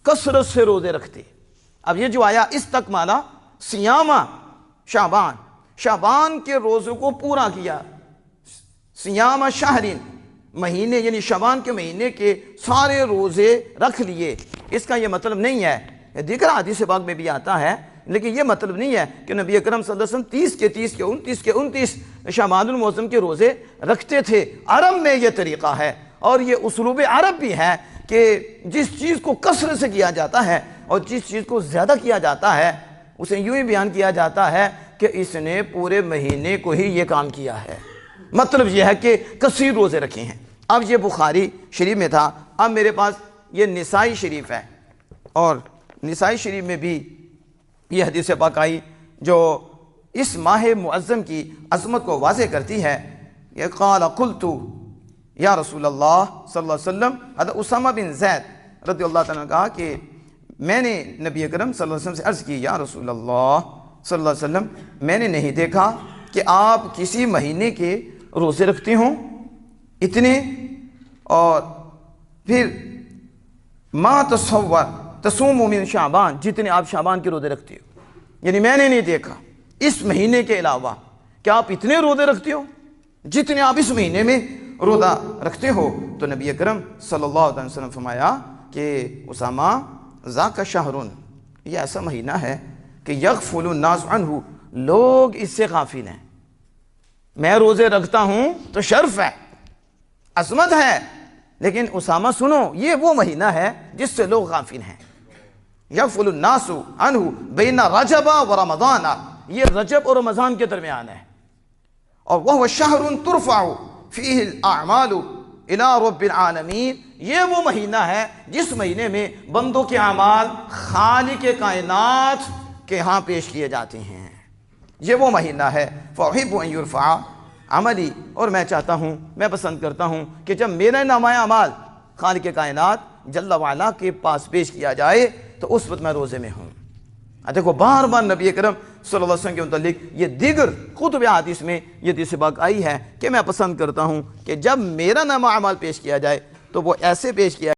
کثرت سے روزے رکھتے. اب یہ جو آیا اس تک مانا سیامہ شعبان، شعبان کے روزوں کو پورا کیا. سیامہ شہرین، مہینے یعنی شعبان کے مہینے کے سارے روزے رکھ لیے. اس کا یہ مطلب نہیں ہے، دیگر حدیث پاک میں بھی آتا ہے، لیکن یہ مطلب نہیں ہے کہ نبی اکرم صلی اللہ علیہ وسلم 30 کے 30 کے 29 کے 29 شعبان المعظم کے روزے رکھتے تھے. عرب میں یہ طریقہ ہے اور یہ اسلوب عرب بھی ہے کہ جس چیز کو کثرت سے کیا جاتا ہے اور جس چیز کو زیادہ کیا جاتا ہے اسے یوں ہی بیان کیا جاتا ہے کہ اس نے پورے مہینے کو ہی یہ کام کیا ہے. مطلب یہ ہے کہ کثیر روزے رکھے ہیں. اب یہ بخاری شریف میں تھا، اب میرے پاس یہ نسائی شریف ہے، اور نسائی شریف میں بھی یہ حدیث پاک آئی جو اس ماہ معظم کی عظمت کو واضح کرتی ہے. یہ قال قلت یا رسول اللہ صلی اللہ علیہ وسلم، حضرت اسامہ بن زید رضی اللہ تعالیٰ نے کہا کہ میں نے نبی اکرم صلی اللہ علیہ وسلم سے عرض کی، یا رسول اللہ صلی اللہ علیہ وسلم، میں نے نہیں دیکھا کہ آپ کسی مہینے کے روزے رکھتے ہوں اتنے، اور پھر ما تصور تصوم من شعبان، جتنے آپ شعبان کے روزے رکھتے ہو. یعنی میں نے نہیں دیکھا اس مہینے کے علاوہ کہ آپ اتنے روزے رکھتے ہو جتنے آپ اس مہینے میں روزہ رکھتے ہو. تو نبی اکرم صلی اللہ علیہ وسلم فرمایا کہ اسامہ ذاک شہرن، یہ ایسا مہینہ ہے کہ یغفل الناس عنہ، لوگ اس سے غافل ہیں. میں روزے رکھتا ہوں تو شرف ہے، عظمت ہے، لیکن اسامہ سنو یہ وہ مہینہ ہے جس سے لوگ غافل ہیں. یغفل الناس عنہ بین رجب و رمضان، یہ رجب اور رمضان کے درمیان ہے. اور وہ شہر ترفع فیہ الاعمال الی رب العالمین، یہ وہ مہینہ ہے جس مہینے میں بندوں کے اعمال خالق کائنات کے ہاں پیش کیے جاتے ہیں. یہ وہ مہینہ ہے. فاحب ان یرفع عملی، اور میں چاہتا ہوں، میں پسند کرتا ہوں کہ جب میرا نامہ اعمال خالق کائنات جل وعلا کے پاس پیش کیا جائے تو اس وقت میں روزے میں ہوں. دیکھو بار بار نبی اکرم صلی اللہ علیہ وسلم کے متعلق یہ دیگر کتب حدیث میں یہ حدیث پاک آئی ہے کہ میں پسند کرتا ہوں کہ جب میرا نامہ اعمال پیش کیا جائے تو وہ ایسے پیش کیا